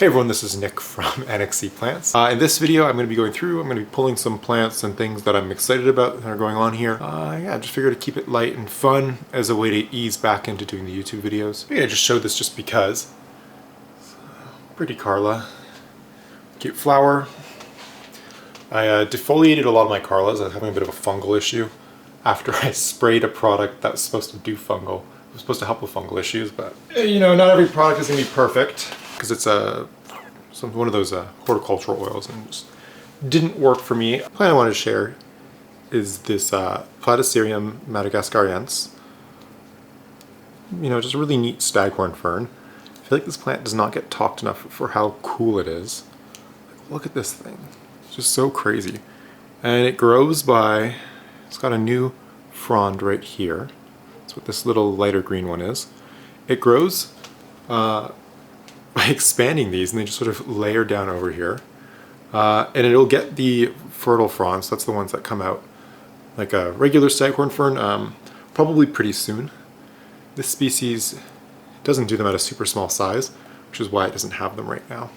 Hey everyone, this is Nick from Houseplants. In this video I'm going to be going through, I'm going to be pulling some plants and things that I'm excited about that are going on here. Yeah, just figured to keep it light and fun as a way to ease back into doing the YouTube videos. Maybe I just showed this just because. Pretty Carla. Cute flower. I defoliated a lot of my Carlas. I was having a bit of a fungal issue after I sprayed a product that was supposed to do fungal. It was supposed to help with fungal issues, but you know, not every product is going to be perfect because it's one of those horticultural oils and just didn't work for me. The plant I wanted to share is this Platycerium madagascariense. You know, just a really neat staghorn fern. I feel like this plant does not get talked enough for how cool it is. Look at this thing. It's just so crazy. And it grows by, it's got a new frond right here. That's what this little lighter green one is. It grows by expanding these, and they just sort of layer down over here. And it'll get the fertile fronds, that's the ones that come out like a regular staghorn fern, probably pretty soon. This species doesn't do them at a super small size, which is why it doesn't have them right now.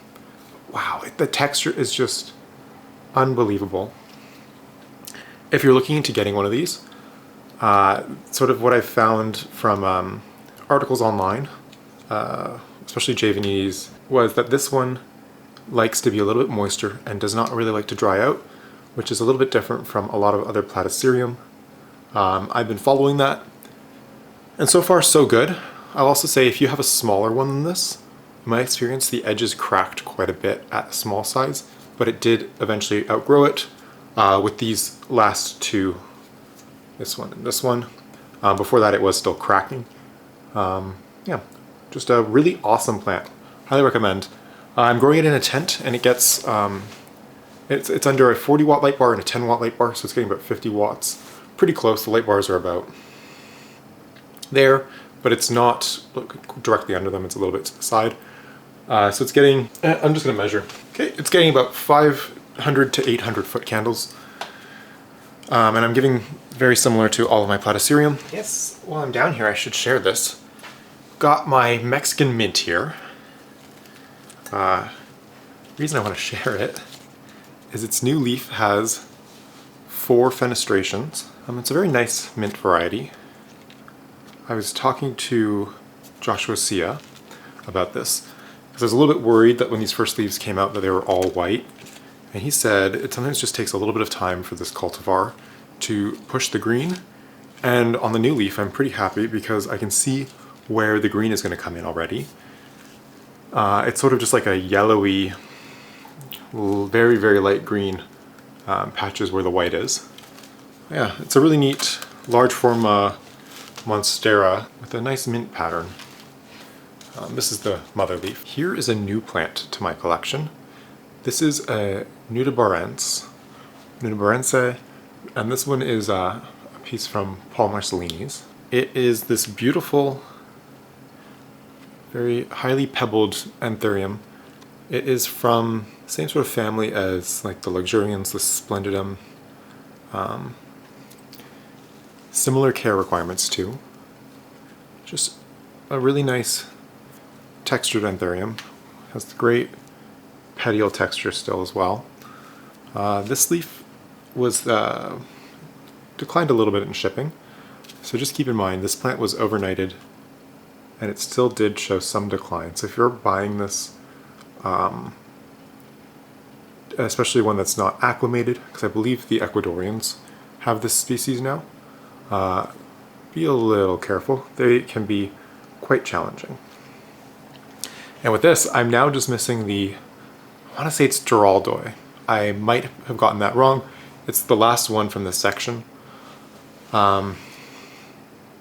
Wow, the texture is just unbelievable. If you're looking into getting one of these, sort of what I've found from articles online, especially Javanese, was that this one likes to be a little bit moister and does not really like to dry out, which is a little bit different from a lot of other Platycerium. I've been following that, and so far so good. I'll also say if you have a smaller one than this, in my experience the edges cracked quite a bit at a small size, but it did eventually outgrow it with these last two, this one and this one. Before that it was still cracking. Yeah, just a really awesome plant. Highly recommend. I'm growing it in a tent, and it gets, it's under a 40 watt light bar and a 10 watt light bar, so it's getting about 50 watts. Pretty close. The light bars are about there, but it's not directly under them, it's a little bit to the side. So it's getting, I'm just going to measure. Okay, it's getting about 500 to 800 foot candles. And I'm giving very similar to all of my Platycerium. Yes, while I'm down here I should share this. Got my Mexican mint here. Reason I want to share it is its new leaf has 4 fenestrations. It's a very nice mint variety. I was talking to Joshua Sia about this because I was a little bit worried that when these first leaves came out that they were all white. And he said it sometimes just takes a little bit of time for this cultivar to push the green. And on the new leaf I'm pretty happy because I can see where the green is going to come in already. It's sort of just like a yellowy, very, very light green patches where the white is. Yeah, it's a really neat large form monstera with a nice mint pattern. This is the mother leaf. Here is a new plant to my collection. This is a nudibranchs, and this one is a piece from Paul Marcellini's. It is this beautiful, very highly pebbled anthurium. It is from the same sort of family as like the luxurians, the splendidum. Similar care requirements too. Just a really nice textured anthurium. Has the great petiole texture still as well. This leaf was declined a little bit in shipping, so just keep in mind this plant was overnighted and it still did show some decline. So if you're buying this, especially one that's not acclimated, because I believe the Ecuadorians have this species now, be a little careful. They can be quite challenging. And with this, I'm now just missing the, I want to say it's Geraldoi. I might have gotten that wrong. It's the last one from this section.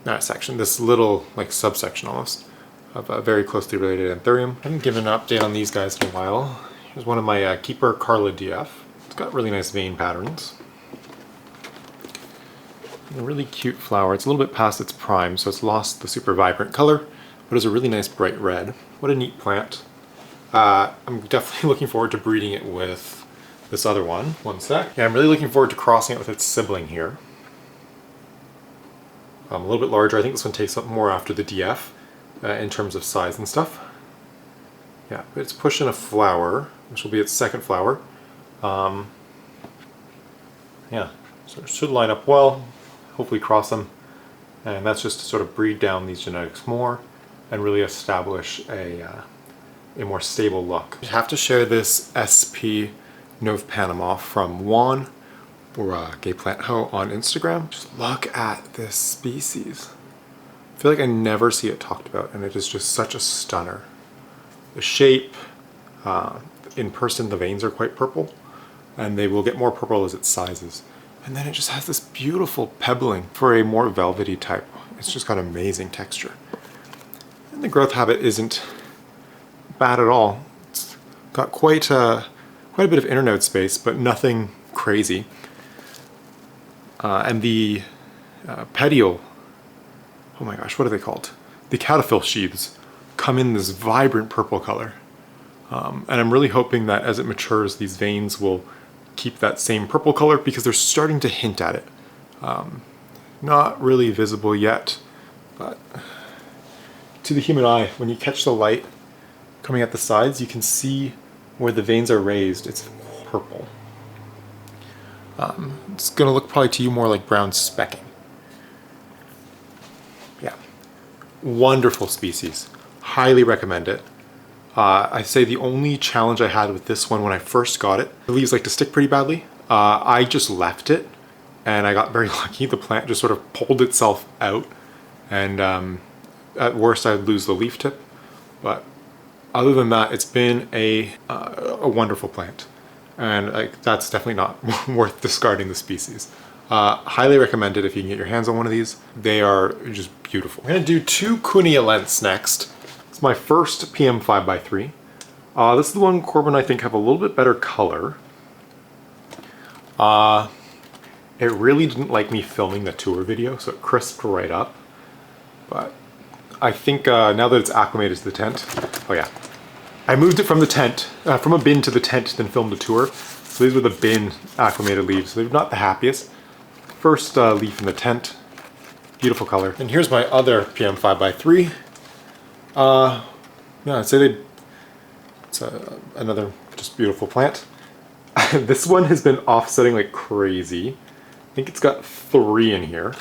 Not section, this little like subsection almost of a very closely related anthurium. I haven't given an update on these guys in a while. Here's one of my Keeper Carla DF. It's got really nice vein patterns. A really cute flower. It's a little bit past its prime, so it's lost the super vibrant color, but it's a really nice bright red. What a neat plant. I'm definitely looking forward to breeding it with this other one. One sec. Yeah, I'm really looking forward to crossing it with its sibling here. A little bit larger. I think this one takes up more after the DF in terms of size and stuff. Yeah, but it's pushing a flower, which will be its second flower. Yeah, so it should line up well, hopefully cross them, and that's just to sort of breed down these genetics more and really establish a more stable look. I have to share this SP Nove Panama from Juan, or Gay Plant Ho on Instagram. Just look at this species. I feel like I never see it talked about, and it is just such a stunner. The shape, in person the veins are quite purple, and they will get more purple as it sizes. And then it just has this beautiful pebbling for a more velvety type. It's just got amazing texture. And the growth habit isn't bad at all. It's got quite a bit of internode space, but nothing crazy. And the petiole, oh my gosh, what are they called? The cataphyll sheaths come in this vibrant purple color. And I'm really hoping that as it matures, these veins will keep that same purple color because they're starting to hint at it. Not really visible yet, but to the human eye, when you catch the light coming at the sides, you can see where the veins are raised. It's purple. It's going to look probably to you more like brown specking. Yeah, wonderful species. Highly recommend it. I say the only challenge I had with this one when I first got it, the leaves like to stick pretty badly. I just left it, and I got very lucky. The plant just sort of pulled itself out, and at worst I'd lose the leaf tip. But other than that, it's been a wonderful plant, and that's definitely not worth discarding the species. Highly recommend it if you can get your hands on one of these. They are just beautiful. I'm going to do 2 Cunia lents next. It's my first PM 5x3. This is the one Corbin I think have a little bit better color. It really didn't like me filming the tour video, so it crisped right up. But I think now that it's acclimated to the tent, oh yeah, I moved it from the tent, from a bin to the tent, then filmed a tour. So these were the bin acclimated leaves. So they're not the happiest. First leaf in the tent, beautiful color. And here's my other PM 5x3. Yeah, I'd say it's another just beautiful plant. This one has been offsetting like crazy. I think it's got 3 in here.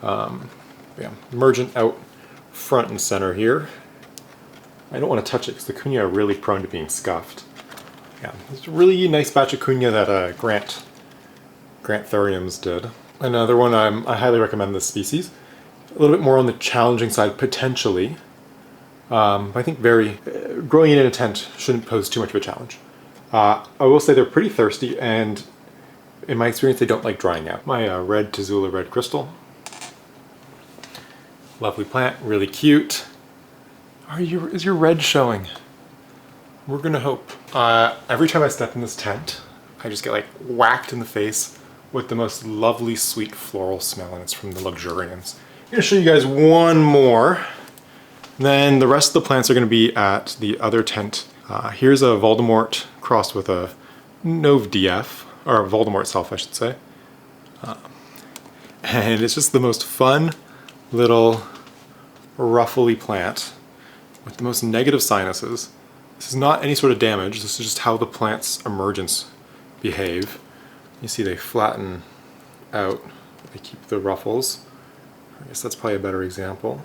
Yeah, emergent out front and center here. I don't want to touch it because the Cunia are really prone to being scuffed. Yeah, it's a really nice batch of Cunia that Grant Thuriums did. Another one, I highly recommend this species. A little bit more on the challenging side, potentially. I think growing it in a tent shouldn't pose too much of a challenge. I will say they're pretty thirsty, and in my experience, they don't like drying out. My red Tazula red crystal. Lovely plant, really cute. Is your red showing? We're gonna hope. Every time I step in this tent, I just get like whacked in the face with the most lovely sweet floral smell, and it's from the Luxurians. I'm gonna show you guys one more. Then the rest of the plants are gonna be at the other tent. Here's a Voldemort crossed with a Nove DF, or Voldemort itself, I should say. And it's just the most fun little ruffly plant with the most negative sinuses. This is not any sort of damage, this is just how the plant's emergence behave. You see they flatten out, they keep the ruffles. I guess that's probably a better example.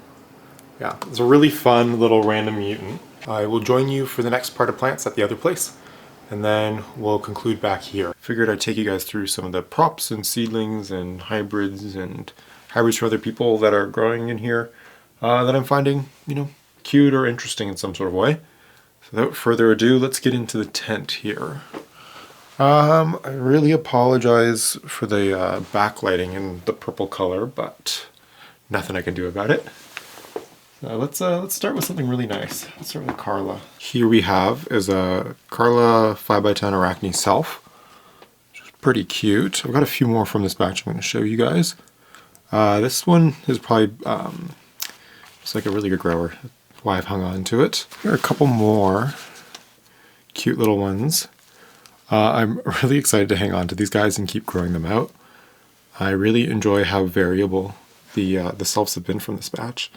Yeah, it's a really fun little random mutant. I will join you for the next part of plants at the other place, and then we'll conclude back here. Figured I'd take you guys through some of the props and seedlings and hybrids for other people that are growing in here that I'm finding, cute or interesting in some sort of way. So without further ado, let's get into the tent here. I really apologize for the backlighting and the purple color, but nothing I can do about it. Let's start with something really nice. Let's start with Carla. Here we have is a Carla 5x10 Arachne Self, which is pretty cute. I've got a few more from this batch I'm going to show you guys. This one is probably it's like a really good grower. That's why I've hung on to it. Here are a couple more cute little ones. I'm really excited to hang on to these guys and keep growing them out. I really enjoy how variable the selves have been from this batch.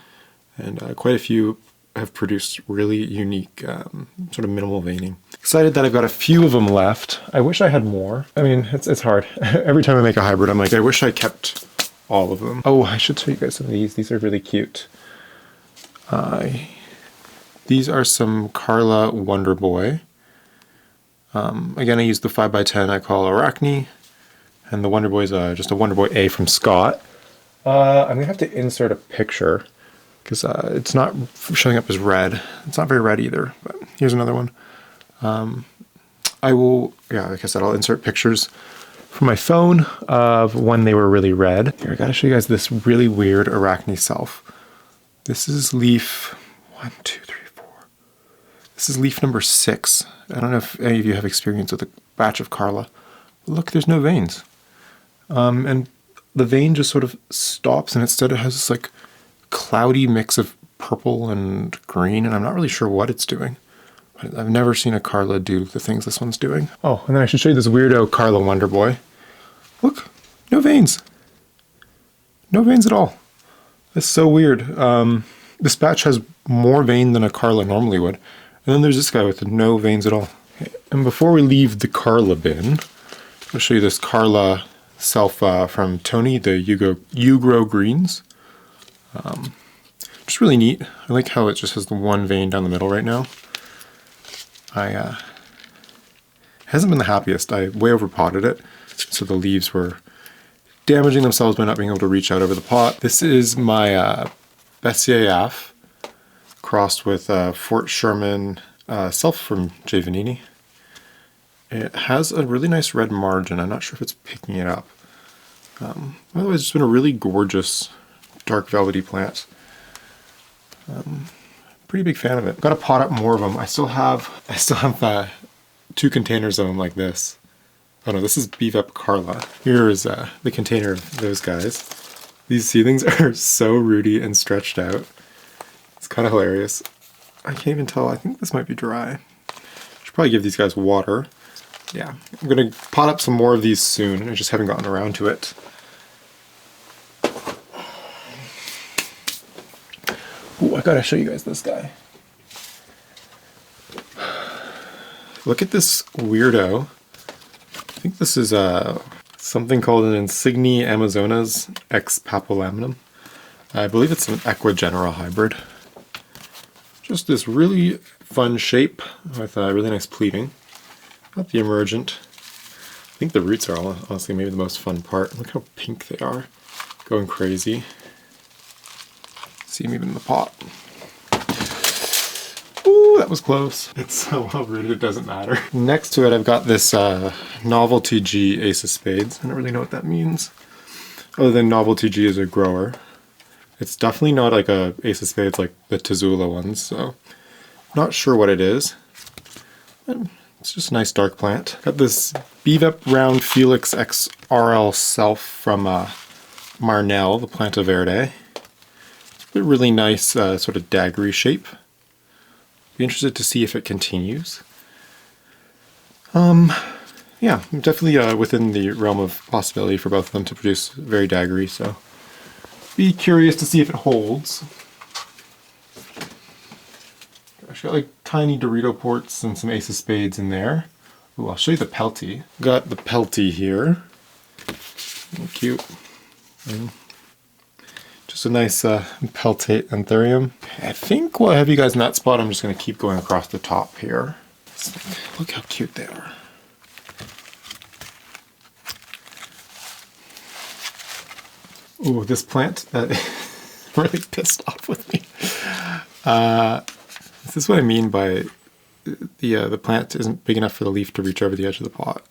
And quite a few have produced really unique sort of minimal veining. Excited that I've got a few of them left. I wish I had more. I mean, it's hard. Every time I make a hybrid, I'm like, I wish I kept all of them. Oh, I should show you guys some of these. These are really cute. These are some Carla Wonder Boy. Again, I use the 5x10 I call Arachne, and the Wonder Boy is just a Wonder Boy A from Scott. I'm gonna have to insert a picture because it's not showing up as red. It's not very red either, but here's another one. I will, yeah, like I said, I'll insert pictures from my phone of when they were really red. Here, I gotta show you guys this really weird Arachne self. This is leaf 1, 2, 3, 4. This is leaf number 6. I don't know if any of you have experience with a batch of Carla. But look, there's no veins. And the vein just sort of stops, and instead it has this like cloudy mix of purple and green, and I'm not really sure what it's doing. I've never seen a Carla do the things this one's doing. Oh, and then I should show you this weirdo Carla Wonder Boy. Look, no veins. No veins at all. That's so weird. This batch has more vein than a Carla normally would. And then there's this guy with no veins at all. Okay. And before we leave the Carla bin, I'll show you this Carla self from Tony, the You Grow Greens. Just really neat. I like how it just has the one vein down the middle right now. It hasn't been the happiest. I way over potted it, so the leaves were damaging themselves by not being able to reach out over the pot. This is my Bessier Af crossed with Fort Sherman self from J. Vanini. It has a really nice red margin. I'm not sure if it's picking it up. Otherwise, it's been a really gorgeous dark velvety plant. Pretty big fan of it. Got to pot up more of them. I still have 2 containers of them like this. Oh no, this is Beef Up Carla. Here is the container of those guys. These seedlings are so rooty and stretched out. It's kind of hilarious. I can't even tell. I think this might be dry. Should probably give these guys water. Yeah, I'm gonna pot up some more of these soon. I just haven't gotten around to it. Ooh, I gotta show you guys this guy. Look at this weirdo. I think this is something called an Insigne Amazonas X Papulaminum. I believe it's an Equigenera hybrid. Just this really fun shape with really nice pleating. Not the emergent. I think the roots are honestly maybe the most fun part. Look how pink they are. Going crazy. See them even in the pot. Ooh, that was close. It's so well rooted it doesn't matter. Next to it I've got this Novelty G Ace of Spades. I don't really know what that means. Other than Novelty G is a grower. It's definitely not like a Ace of Spades like the Tazula ones, so not sure what it is. It's just a nice dark plant. Got this Bevep Round Felix XRL Self from Marnell, the Planta Verde. It's a really nice sort of daggery shape. Be interested to see if it continues. Yeah, definitely within the realm of possibility for both of them to produce very daggery, so be curious to see if it holds. Gosh, got like tiny Dorito ports and some Ace of Spades in there. Ooh, I'll show you the Pelty. Got the Pelty here. Cute. Just a nice Peltate Anthurium. I think while I have you guys in that spot, I'm just going to keep going across the top here. Look how cute they are. Ooh, this plant really pissed off with me. This is what I mean by the plant isn't big enough for the leaf to reach over the edge of the pot.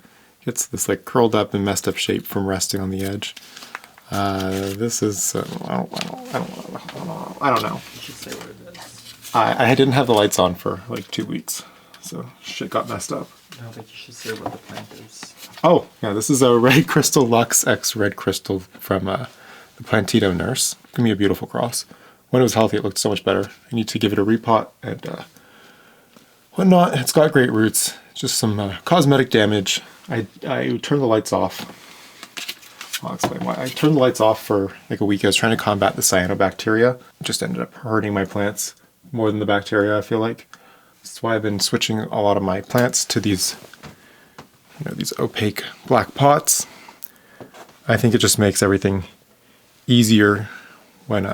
It's this like curled up and messed up shape from resting on the edge. This is I don't know. You should say what it is. I didn't have the lights on for like 2 weeks, so shit got messed up. No, but you should say what the plant is. Oh, yeah, this is a Red Crystal Lux X Red Crystal from the Plantito Nurse. It's gonna be a beautiful cross. When it was healthy, it looked so much better. I need to give it a repot and whatnot. It's got great roots. Just some cosmetic damage. I turned the lights off. I'll explain why. I turned the lights off for like a week. I was trying to combat the cyanobacteria. It just ended up hurting my plants more than the bacteria, I feel like. That's why I've been switching a lot of my plants to these, these opaque black pots. I think it just makes everything easier when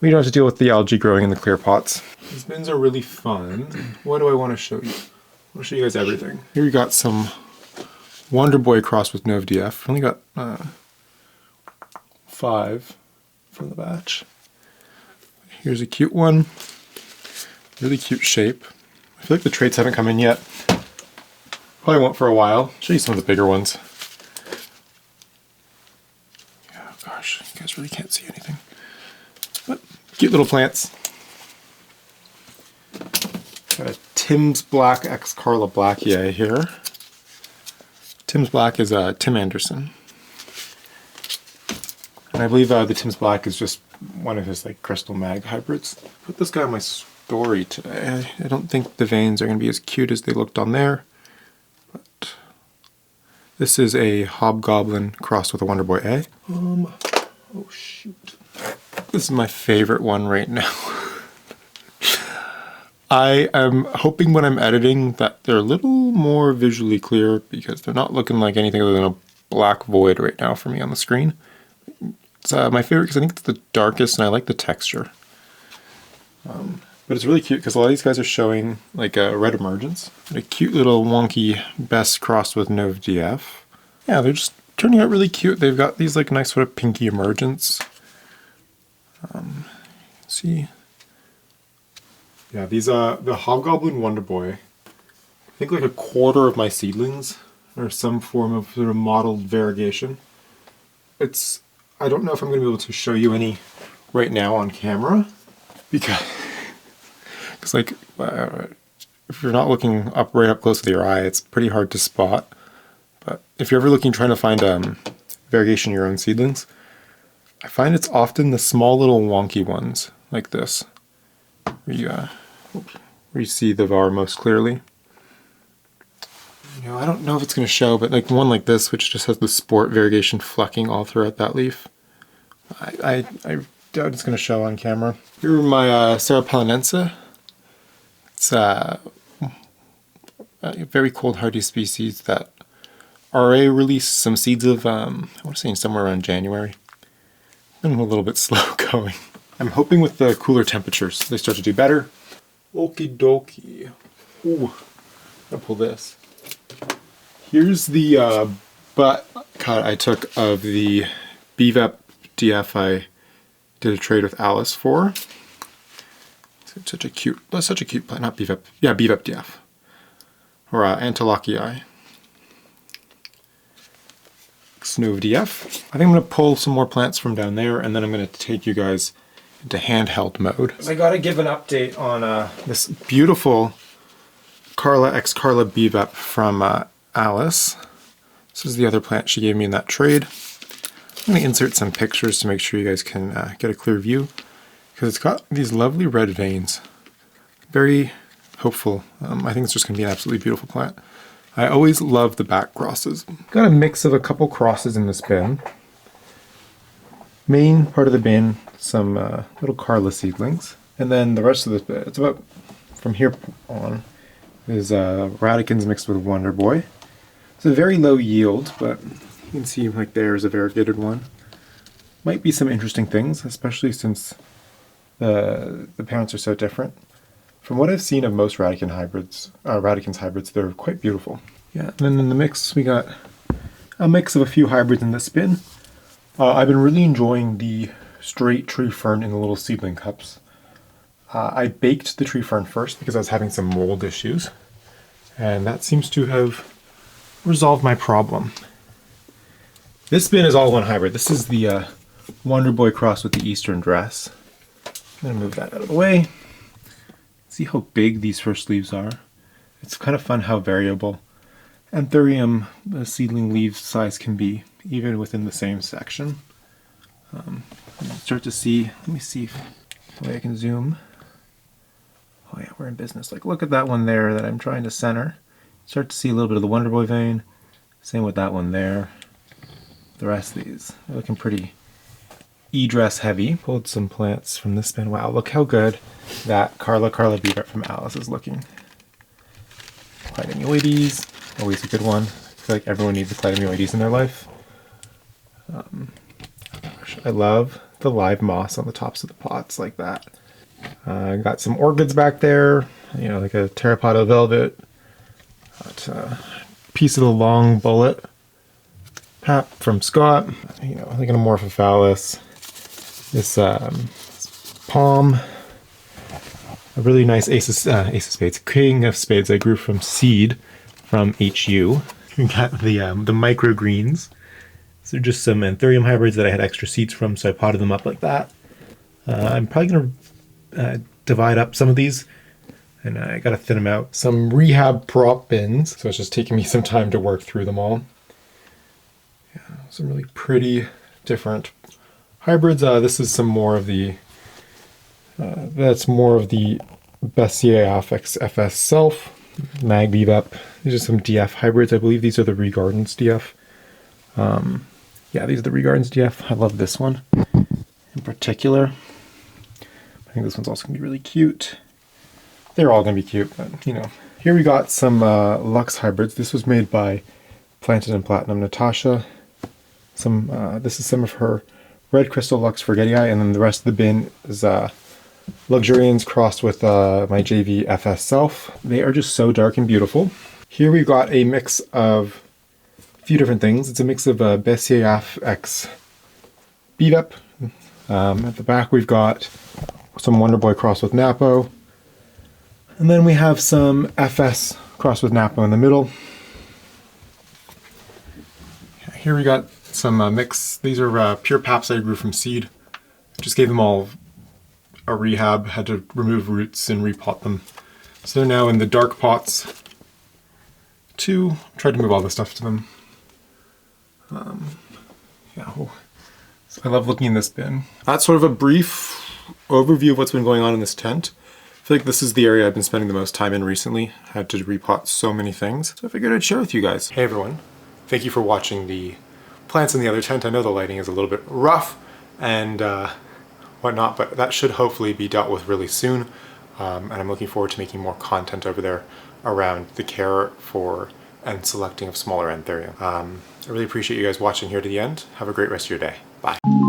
we don't have to deal with the algae growing in the clear pots. These bins are really fun. What do I want to show you? I want to show you guys everything. Here we got some Wonder Boy crossed with Nov DF. Only got 5 from the batch. Here's a cute one. Really cute shape. I feel like the traits haven't come in yet. Probably won't for a while. I'll show you some of the bigger ones. Oh gosh, you guys really can't see anything. But cute little plants. Got a Tim's Black X Carla Blackiae here. Tim's Black is Tim Anderson. And I believe the Tim's Black is just one of his like crystal mag hybrids. Put this guy on my story today. I don't think the veins are going to be as cute as they looked on there. But this is a Hobgoblin crossed with a Wonder Boy A. Oh shoot. This is my favorite one right now. I am hoping when I'm editing that they're a little more visually clear because they're not looking like anything other than a black void right now for me on the screen. It's my favorite because I think it's the darkest and I like the texture. But it's really cute because a lot of these guys are showing like a red emergence. And a cute little wonky Best crossed with Nov DF. Yeah, they're just turning out really cute. They've got these like nice sort of pinky emergence. See. Yeah, these the Hobgoblin Wonder Boy. I think like a quarter of my seedlings are some form of sort of mottled variegation. I don't know if I'm going to be able to show you any right now on camera because like if you're not looking right up close with your eye, it's pretty hard to spot. But if you're ever trying to find variegation in your own seedlings, I find it's often the small little wonky ones like this where you see the var most clearly. I don't know if it's going to show, but like one like this, which just has the sport variegation flecking all throughout that leaf, I doubt it's going to show on camera. Here are my Sarah Palinense. It's a very cold hardy species that RA released some seeds of, I want to say somewhere around January. Been a little bit slow going. I'm hoping with the cooler temperatures they start to do better. Okie dokie. Ooh, I'll pull this. Here's the butt cut I took of the BVEP DF I did a trade with Alice for. It's such a cute plant, not BVEP, yeah, BVEP DF. Or Antilocii. Nov DF. I think I'm going to pull some more plants from down there and then I'm going to take you guys into handheld mode. I got to give an update on this beautiful Carla X Carla BVEP from Alice. This is the other plant she gave me in that trade. I'm going to insert some pictures to make sure you guys can get a clear view because it's got these lovely red veins. Very hopeful. I think it's just going to be an absolutely beautiful plant. I always love the back crosses. Got a mix of a couple crosses in this bin. Main part of the bin, some little Carla seedlings. And then the rest of this bin, it's about from here on, is Radicans mixed with Wonder Boy. It's a very low yield, but you can see like there's a variegated one. Might be some interesting things, especially since the parents are so different. From what I've seen of most Radicans hybrids, they're quite beautiful. Yeah, and then in the mix we got a mix of a few hybrids in this bin. I've been really enjoying the straight tree fern in the little seedling cups. I baked the tree fern first because I was having some mold issues, and that seems to have resolved my problem. This bin is all one hybrid. This is the Wonder Boy cross with the Eastern Dress. I'm going to move that out of the way. See how big these first leaves are? It's kind of fun how variable Anthurium seedling leaf size can be, even within the same section. Start to see, let me see if I can zoom. Oh yeah, we're in business. Like, look at that one there that I'm trying to center. Start to see a little bit of the Wonder Boy vein. Same with that one there. The rest of these, they're looking pretty E-dress heavy. Pulled some plants from this bin. Wow, look how good that Carla beet from Alice is looking. Clytemioides, always a good one. I feel like everyone needs a clytemioides in their life. Gosh, I love the live moss on the tops of the pots like that. Got some orchids back there, you know, like a terracotta velvet. Got a piece of the long bullet pap from Scott, you know, like an amorphophallus. This palm, a really nice ace of spades, king of spades I grew from seed from HU. We got the microgreens. So just some anthurium hybrids that I had extra seeds from, so I potted them up like that. I'm probably going to divide up some of these, and I got to thin them out. Some rehab prop bins, so it's just taking me some time to work through them all. Yeah, some really pretty different hybrids. This is some more of the, that's more of the Bessier FS Self, Mag Bebop. These are some DF hybrids. I believe these are the Regardens DF. Yeah, these are the Regardens DF. I love this one in particular. I think this one's also going to be really cute. They're all going to be cute, but you know. Here we got some Lux hybrids. This was made by Planted in Platinum Natasha. This is some of her Red Crystal Lux Forgetii, and then the rest of the bin is Luxurians crossed with my JV FS Self. They are just so dark and beautiful. Here we've got a mix of a few different things. It's a mix of Bessier X Beat Up. At the back we've got some Wonder Boy crossed with Napo. And then we have some FS crossed with Napo in the middle. Here we got some mix. These are pure paps I grew from seed. Just gave them all a rehab, had to remove roots and repot them. So they're now in the dark pots. Tried to move all the stuff to them. So I love looking in this bin. That's sort of a brief overview of what's been going on in this tent. I feel like this is the area I've been spending the most time in recently. I had to repot so many things, so I figured I'd share with you guys. Hey everyone, thank you for watching the plants in the other tent. I know the lighting is a little bit rough and whatnot, but that should hopefully be dealt with really soon. And I'm looking forward to making more content over there around the care for and selecting of smaller anthurium. I really appreciate you guys watching here to the end. Have a great rest of your day. Bye.